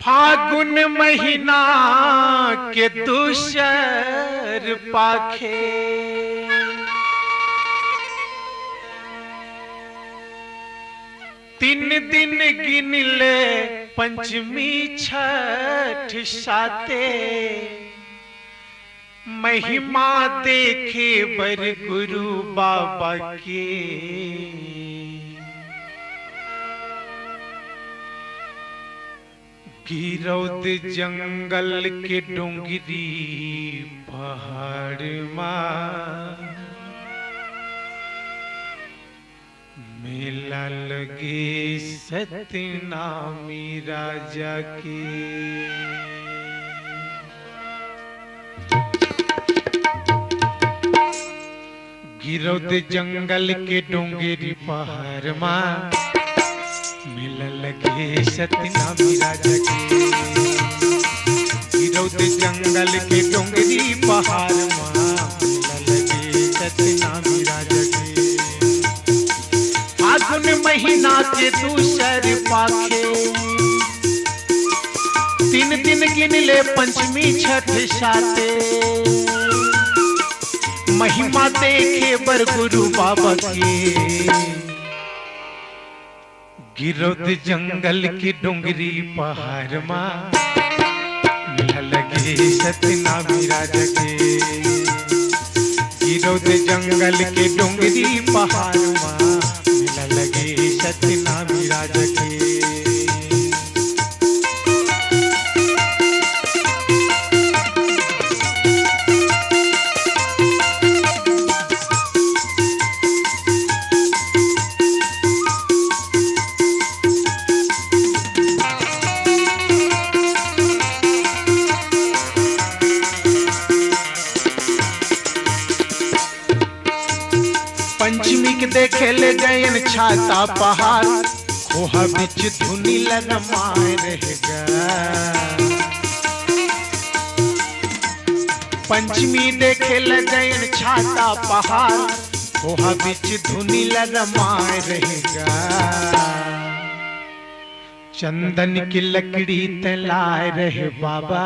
फागुन महीना के दूसर पाखे तीन दिन गिन ले पंचमी छठ साते महिमा देखे बर गुरु बाबा के गिरौद जंगल के डोंगरी पहाड़ माँ मेला लगे सतनामी राजा के। गिरौद जंगल के डोंगरी पहाड़ माँ मेला लगे सतनामी राजा के। गिरौद जंगल के डोंगरी पहाड़ माँ मेला लगे सतनामी राजा के। फागुन महीना के दूसर पाखे तीन दिन गिन ले पंचमी छठ साते महिमा देखे बर गुरु बाबा के। गिरौद जंगल की डोंगरी पहाड़ माँ मेला लगे सतनामी राजा के। गिरौद जंगल के डोंगरी पहाड़ माँ मेला लगे सतनामी राजा के। पंचमी के देखे ले गयन छाता पहाड़ खोहा बिच धुनी लगमाए रहेगा। पंचमी देखे ले गयन छाता पहाड़ खोहा बिच धुनी लगमाए रहेगा। चंदन की लकड़ी तलाए रहे बाबा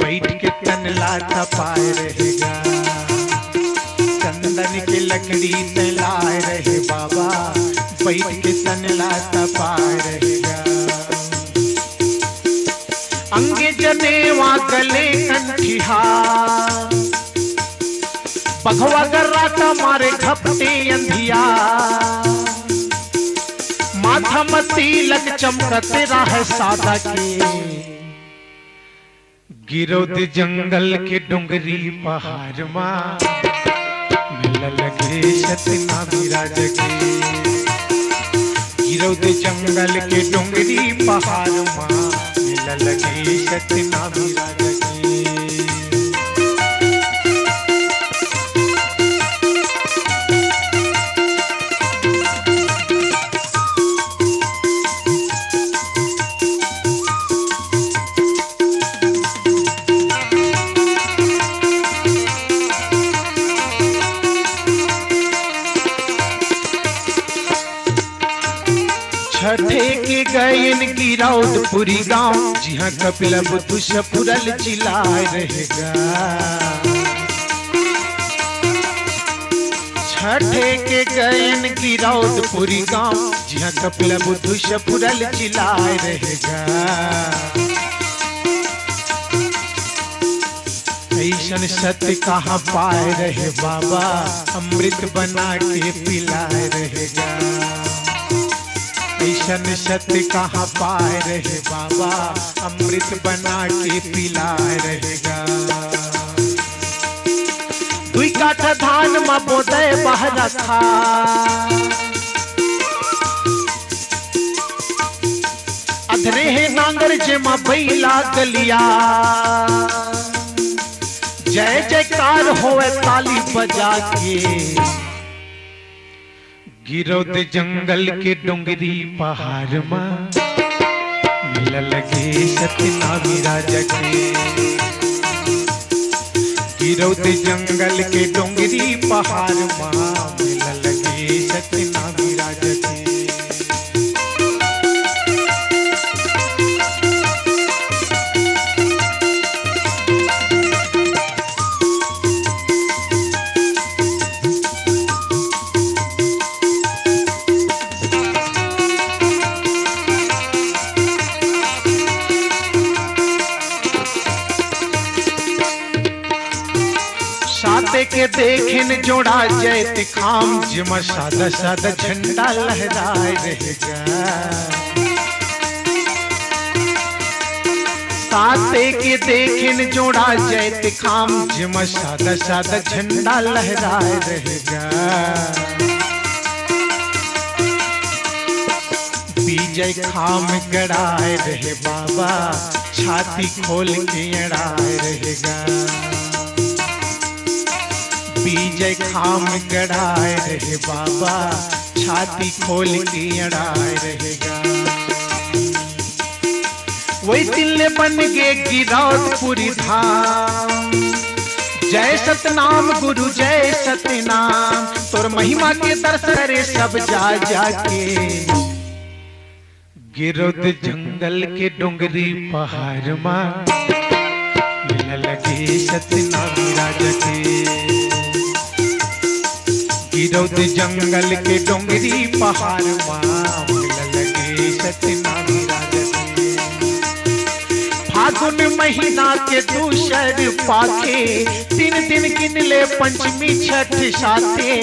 बैठ के तनला तपाए रहेगा। चंदन की लकड़ी तलाए रहे बाबा बैठ के तनला तपाए रहेगा। अंगे जनेवा गले कंठिहा बघवा गर्राटा मारे घपटे अंधिया माथा मती लग चमकते राह सादा के। गिरौद जंगल के डोंगरी पहाड़ माँ मेला लगे सतनामी राजा के। गिरौद जंगल के डोंगरी पहाड़ माँ मेला लगे सतनामी राजा के। छठे के गयन गिरौदपुरी गांव जी हाँ कपिला बुद्धू सपुरल चिल्लाए रहेगा। छठे के गयन गिरौदपुरी गांव जी हाँ कपिला बुद्धू सपुरल चिल्लाए रहेगा। ऐसन सत्य कहाँ पाए रहे बाबा अमृत बना के पिलाए रहेगा। ऐसन सत्य कहाँ पाए रहे बाबा अमृत बना के पिलाए रहेगा। दुई काठा धान में बोदे बहरा था अधरे है नांगर जे में बैला गलिया जय जयकार होए ताली बजा के। गिरौद जंगल के डोंगरी पहाड़ माँ मेला लगे सतनामी राजा के। गिरौद जंगल के डोंगरी पहाड़ माँ मेला लगे सतनामी राजा के। के देखें जोड़ा जैत खाम जिमा सादा सादा झंडा लहराए रहेगा। साते के देखें जोड़ा जैत खाम जिमा सादा सादा झंडा लहराए रहेगा। विजय खाम गड़ाए रहे बाबा छाती खोल के अड़ाए रहेगा। विजय खाम गड़ाए रहे बाबा छाती खोल के अड़ाए रहेगा। वही तिल्ले बन गे गिरौदपुरी धाम जय सतनाम गुरु जय सतनाम तोर महिमा के दर्शन करे सब जा जाके। गिरौद जंगल के डोंगरी पहाड़ मां मिला लगे सतनाम राजा के। गिरौद जंगल के डोंगरी पहाड़ मां मिला लगे सतनाम राजा के। फागुन महीना के दूसर पाके 3 दिन गिनले पंचमी छठ साथे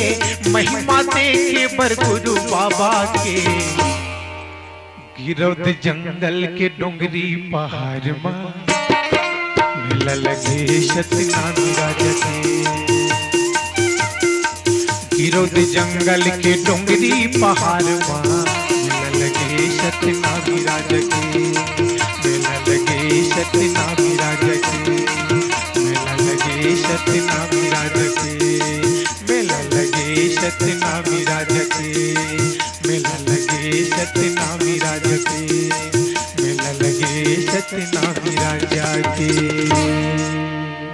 महिमा देखे बर गुरु बाबा के। गिरौद जंगल के डोंगरी पहाड़ मां मिला लगे सतनाम राजा के। गिरौद जंगल के डोंगरी पहाड़ मां मिला लगे सतनाम राजा के। मिला लगे सतनाम राजा के। मिला लगे सतनाम राजा के। मिला लगे सतनाम राजा के। मिला लगे सतनाम राजा के। मिला लगे सतनाम राजा के।